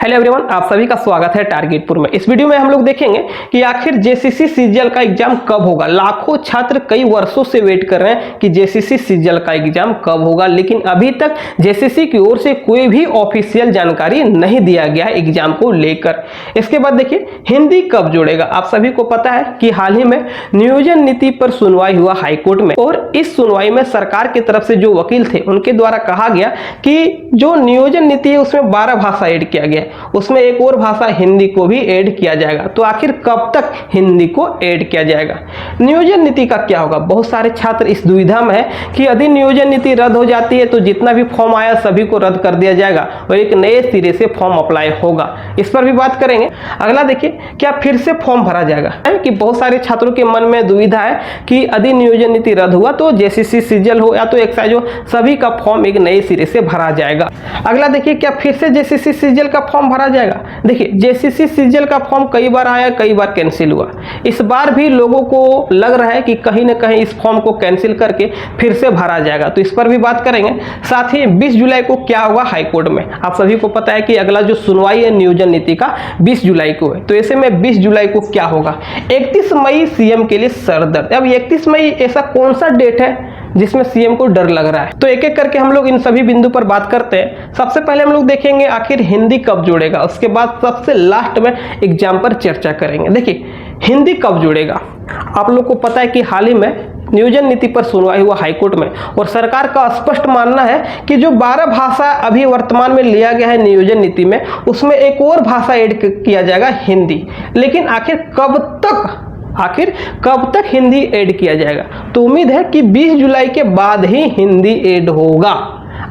Hello everyone, आप सभी का स्वागत है टारगेटपुर में। इस वीडियो में हम लोग देखेंगे कि आखिर जेसीसी सीजीएल का एग्जाम कब होगा। लाखों छात्र कई वर्षों से वेट कर रहे हैं कि जेसीसी सीजीएल का एग्जाम कब होगा, लेकिन अभी तक जेसीसी की ओर से कोई भी ऑफिशियल जानकारी नहीं दिया गया है एग्जाम को लेकर। इसके बाद देखिए, हिंदी कब जुड़ेगा। आप सभी को पता है कि हाल ही में नियोजन नीति पर सुनवाई हुआ हाईकोर्ट में, और इस सुनवाई में सरकार की तरफ से जो वकील थे उनके द्वारा कहा गया कि जो नियोजन नीति है उसमें 12 भाषा ऐड किया गया, उसमें एक और भाषा हिंदी को भी ऐड किया जाएगा। तो आखिर कब तक हिंदी को ऐड किया जाएगा, नियोजन नीति का क्या होगा। बहुत सारे छात्र इस दुविधा में है कि यदि नियोजन नीति रद्द हो जाती है तो जितना भी फॉर्म आया सभी को रद्द कर दिया जाएगा और एक नए सिरे से फॉर्म अप्लाई होगा। इस पर भी बात करेंगे। अगला देखिए, क्या फिर से फॉर्म भरा जाएगा, है कि बहुत सारे छात्रों के मन में दुविधा है कि यदि नियोजन नीति रद्द हुआ तो जेसीसी सीजीएल हो या तो एक्साइज हो, सभी का फॉर्म एक नए सिरे से भरा जाएगा। अगला देखिए, क्या फिर से जेसीसी सीजीएल का फॉर्म भरा जाएगा। देखिए, जेसीसी सीजीएल का फॉर्म कई बार आया, कई बार कैंसिल हुआ। इस बार भी लोगों को लग रहा है कि कहीं ना कहीं इस फॉर्म को कैंसिल करके फिर से भरा जाएगा। तो इस पर भी बात करेंगे। साथ ही 20 जुलाई को क्या होगा हाईकोर्ट में। आप सभी को पता है कि अगला जो सुनवाई है नियोजन नीति का 20 जुलाई को है। तो ऐसे में 20 जुलाई को क्या होगा। 31 मई सीएम के लिए सरदर्द। अब 31 मई ऐसा कौन सा डेट है जिसमें सीएम को डर लग रहा है। तो एक एक करके हम लोग इन सभी बिंदु पर बात करते हैं। सबसे पहले हम लोग देखेंगे आखिर हिंदी कब जुड़ेगा, उसके बाद सबसे लास्ट में एग्जाम पर चर्चा करेंगे। देखिए, हिंदी कब जुड़ेगा। आप लोग को पता है कि हाल ही में नियोजन नीति पर सुनवाई हुआ हाईकोर्ट में, और सरकार का स्पष्ट मानना है कि जो 12 भाषा अभी वर्तमान में लिया गया है नियोजन नीति में, उसमें एक और भाषा ऐड किया जाएगा, हिंदी। लेकिन आखिर कब तक हिंदी ऐड किया जाएगा। तो उम्मीद है कि 20 जुलाई के बाद ही हिंदी ऐड होगा।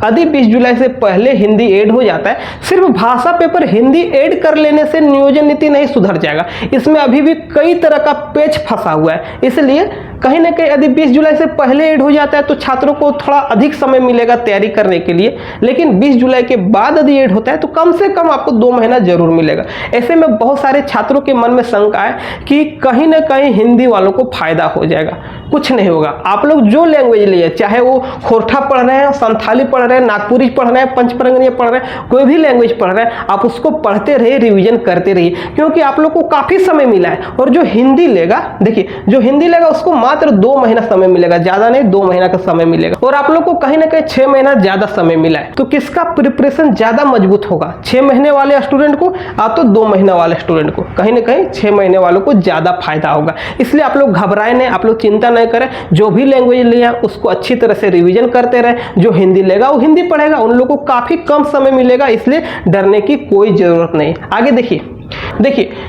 यदि 20 जुलाई से पहले हिंदी ऐड हो जाता है, सिर्फ भाषा पेपर हिंदी ऐड कर लेने से नियोजन नीति नहीं सुधर जाएगा। इसमें अभी भी कई तरह का पेच फंसा हुआ है। इसलिए कहीं ना कहीं यदि 20 जुलाई से पहले ऐड हो जाता है तो छात्रों को थोड़ा अधिक समय मिलेगा तैयारी करने के लिए। लेकिन 20 जुलाई के बाद यदि ऐड होता है तो कम से कम आपको 2 महीना जरूर मिलेगा। ऐसे में बहुत सारे छात्रों के मन में शंका है कि कहीं ना कहीं हिंदी वालों को फायदा हो जाएगा। कुछ नहीं होगा। आप लोग जो लैंग्वेज लिए, चाहे वो खोरठा पढ़ रहे हैं, संथाली पढ़ रहे हैं, नागपुरी पढ़ रहे हैं, पंचपरंगनीय पढ़ रहे हैं, कोई भी लैंग्वेज पढ़ रहे हैं, आप उसको पढ़ते रहिए, रिवीजन करते रहिए, क्योंकि आप लोग को काफी समय मिला है। और जो हिंदी लेगा, देखिए जो हिंदी लेगा उसको मात्र 2 महीना समय मिलेगा, ज्यादा नहीं, 2 महीना का समय मिलेगा। और आप लोग को कहीं ना कहीं 6 महीना ज्यादा समय मिला है। तो किसका प्रिपरेशन ज्यादा मजबूत होगा, 6 महीने वाले स्टूडेंट को या तो 2 महीना वाले स्टूडेंट को। कहीं ना कहीं 6 महीने वालों को ज्यादा फायदा होगा। इसलिए आप लोग घबराए नहीं, आप लोग चिंता नहीं करें। जो भी लैंग्वेज लिया उसको अच्छी तरह से रिवीजन करते रहे। जो हिंदी लेगा वो हिंदी पढ़ेगा, उन लोगों को काफी कम समय मिलेगा, इसलिए डरने की कोई जरूरत नहीं। आगे देखिए,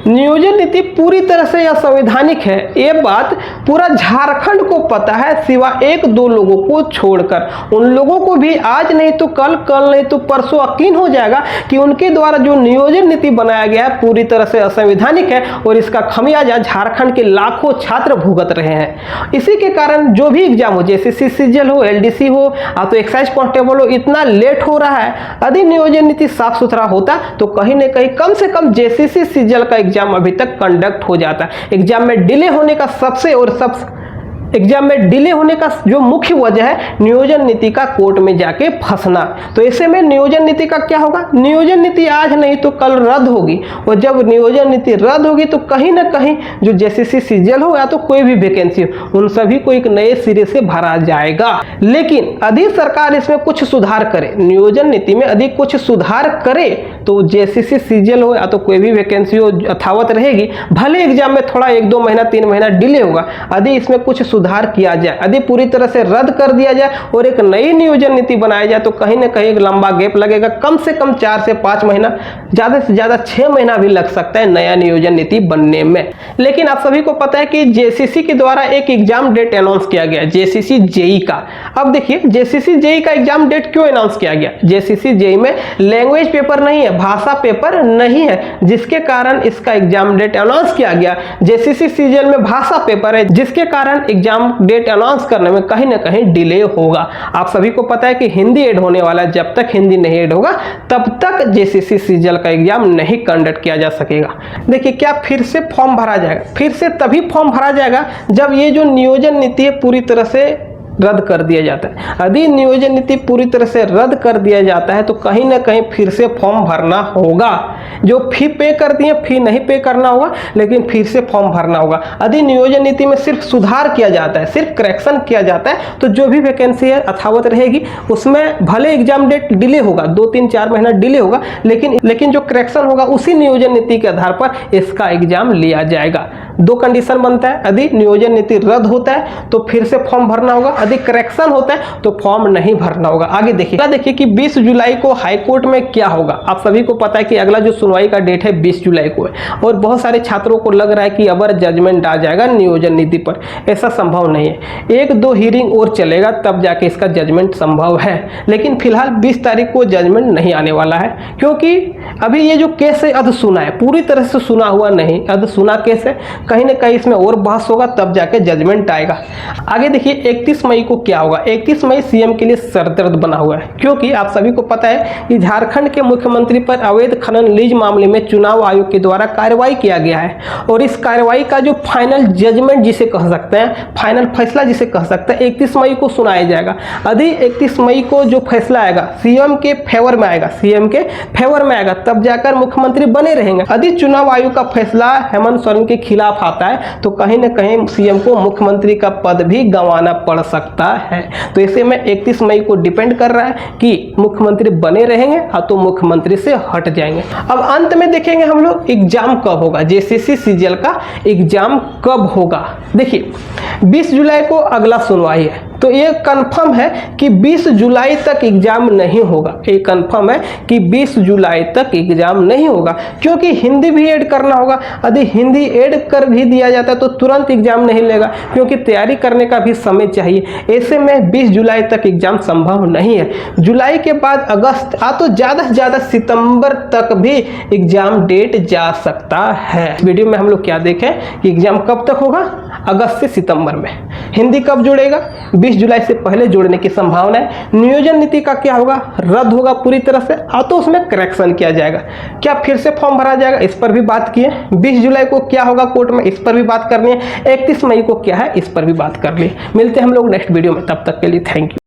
नियोजन नीति पूरी तरह से असंवैधानिक है। ये बात पूरा झारखंड को पता है, सिवाय 1-2 लोगों को छोड़कर। उन लोगों को भी आज नहीं तो कल, कल नहीं तो परसों यकीन हो जाएगा कि उनके द्वारा जो नियोजन नीति बनाया गया है पूरी तरह से असंवैधानिक है, और इसका खमियाजा झारखंड के लाखों छात्र भुगत रहे हैं। इसी के कारण जो भी एग्जाम हो, जेसीसी सीजीएल हो, एलडीसी हो, या तो एक्साइज कांस्टेबल हो, इतना लेट हो रहा है। यदि नियोजन नीति साफ सुथरा होता तो कहीं ना कहीं कम से कम जेसीसी सीजीएल का एग्जाम अभी तक कंडक्ट हो जाता है। एग्जाम में डिले होने का एग्जाम में डिले होने का जो मुख्य वजह है नियोजन नीति का कोर्ट में जाके फंसना। तो ऐसे में नियोजन नीति का क्या होगा, नियोजन नीति आज नहीं तो कल रद्द होगी, और जब नियोजन नीति रद्द होगी तो कहीं ना कहीं जो जेसीसी सीजीएल हो या तो कोई भी वैकेंसी हो, उन सभी को एक नए सिरे से भरा जाएगा। लेकिन यदि सरकार इसमें कुछ सुधार करे, नियोजन नीति में यदि कुछ सुधार करे, तो जेसीसी सीजीएल हो या तो कोई भी वैकेंसी हो यथावत रहेगी। भले एग्जाम में थोड़ा 1-2 महीना 3 महीना डिले होगा, यदि इसमें कुछ सुधार किया जाए, यदि पूरी तरह से रद्द कर दिया जाए और एक नई नियोजन नीति बनाई जाए, तो कहीं ना कहीं एक लंबा गैप लगेगा। कम से कम 4 से 5 महीना, ज्यादा से ज्यादा 6 महीना भी लग सकता है नया नियोजन नीति बनने में। लेकिन आप सभी को पता है कि जेसीसी के द्वारा एक एग्जाम डेट अनाउंस किया गया, जेसीसी जेई का। अब देखिए, जेसीसी जेई का एग्जाम डेट क्यों अनाउंस किया गया। जेसीसी जेई में लैंग्वेज पेपर नहीं है, भाषा पेपर नहीं है, जिसके कारण इसका एग्जाम डेट अनाउंस किया गया। जेसीसी सीजीएल में भाषा पेपर है, जिसके कारण एग्जाम डेट अनाउंस करने में कहीं ना कहीं डिले होगा। आप सभी को पता है कि हिंदी ऐड होने वाला है, जब तक हिंदी नहीं ऐड होगा तब तक जेसीसी सीजीएल का एग्जाम नहीं कंडक्ट किया जा सकेगा। देखिए, क्या फिर से फॉर्म भरा जाएगा। फिर से तभी फॉर्म भरा जाएगा जब ये जो नियोजन नीति है पूरी तरह से रद्द कर दिया जाता है। यदि नियोजन नीति पूरी तरह से रद्द कर दिया जाता है तो कहीं ना कहीं फिर से फॉर्म भरना होगा। जो फी पे कर दिए फी नहीं पे करना होगा, लेकिन फिर से फॉर्म भरना होगा। यदि नियोजन नीति में सिर्फ सुधार किया जाता है, सिर्फ करेक्शन किया जाता है, तो जो भी वैकेंसी है यथावत रहेगी। उसमें भले एग्जाम डेट डिले होगा, 2-3-4 महीना डिले होगा, लेकिन जो करेक्शन होगा उसी नियोजन नीति के आधार पर इसका एग्जाम लिया जाएगा। 2 कंडीशन बनता है, यदि नियोजन नीति रद्द होता है तो फिर से फॉर्म भरना होगा, यदि करेक्शन होता है तो फॉर्म नहीं भरना होगा। आगे देखिए कि 20 जुलाई को हाई कोर्ट में क्या होगा। आप सभी को पता है कि अगला जो सुनवाई का डेट है 20 जुलाई को है, और बहुत सारे छात्रों को लग रहा है कि अबर जजमेंट आ जाएगा नियोजन नीति पर। ऐसा संभव नहीं है, 1-2 हियरिंग और चलेगा तब जाके इसका जजमेंट संभव है। लेकिन फिलहाल 20 तारीख को जजमेंट नहीं आने वाला है, क्योंकि अभी ये जो केस है अध सुना है, पूरी तरह से सुना हुआ नहीं, अध सुना केस है। कहीं ना कहीं इसमें और बहस होगा तब जाके जजमेंट आएगा। आगे देखिए 31 मई को क्या होगा। 31 मई सीएम के लिए सरदर्द बना हुआ है, क्योंकि आप सभी को पता है कि झारखंड के मुख्यमंत्री पर अवैध खनन लीज मामले में चुनाव आयोग के द्वारा कार्रवाई किया गया है, और इस कार्रवाई का जो फाइनल जजमेंट जिसे कह सकते हैं, फाइनल फैसला जिसे कह सकते हैं, 31 मई को सुनाया जाएगा। यदि 31 मई को जो फैसला आएगा सीएम के फेवर में आएगा, सीएम के फेवर में आएगा, तब जाकर मुख्यमंत्री बने रहेंगे। यदि चुनाव आयोग का फैसला हेमंत सोरेन के खिलाफ आता है तो कहीं ना कहीं सीएम को मुख्यमंत्री का पद भी गंवाना पड़ सकता है। तो ऐसे में 31 मई को डिपेंड कर रहा है कि मुख्यमंत्री बने रहेंगे तो मुख्यमंत्री से हट जाएंगे। अब अंत में देखेंगे हम लोग एग्जाम कब होगा, जेसीसी सीजीएल का एग्जाम कब होगा। देखिए 20 जुलाई को अगला सुनवाई है, तो ये कंफर्म है कि 20 जुलाई तक एग्जाम नहीं होगा। ये कंफर्म है कि 20 जुलाई तक एग्जाम नहीं होगा, क्योंकि हिंदी भी ऐड करना होगा। यदि हिंदी ऐड कर भी दिया जाता है तो तुरंत एग्जाम नहीं लेगा, क्योंकि तैयारी करने का भी समय चाहिए। ऐसे में 20 जुलाई तक एग्जाम संभव नहीं है। जुलाई के बाद अगस्त तो ज़्यादा से ज़्यादा सितंबर तक भी एग्जाम डेट जा सकता है। इस वीडियो में हम लोग क्या देखें कि एग्जाम कब तक होगा, अगस्त से सितंबर में। हिंदी कब जुड़ेगा, 20 जुलाई से पहले जोड़ने की संभावना है। नियोजन नीति का क्या होगा, रद्द होगा पूरी तरह से, तो उसमें करेक्शन किया जाएगा। क्या फिर से फॉर्म भरा जाएगा, इस पर भी बात किए। 20 जुलाई को क्या होगा कोर्ट में, इस पर भी बात करनी है। 31 मई को क्या है, इस पर भी बात कर ली। मिलते हैं हम लोग नेक्स्ट वीडियो में, तब तक के लिए थैंक यू।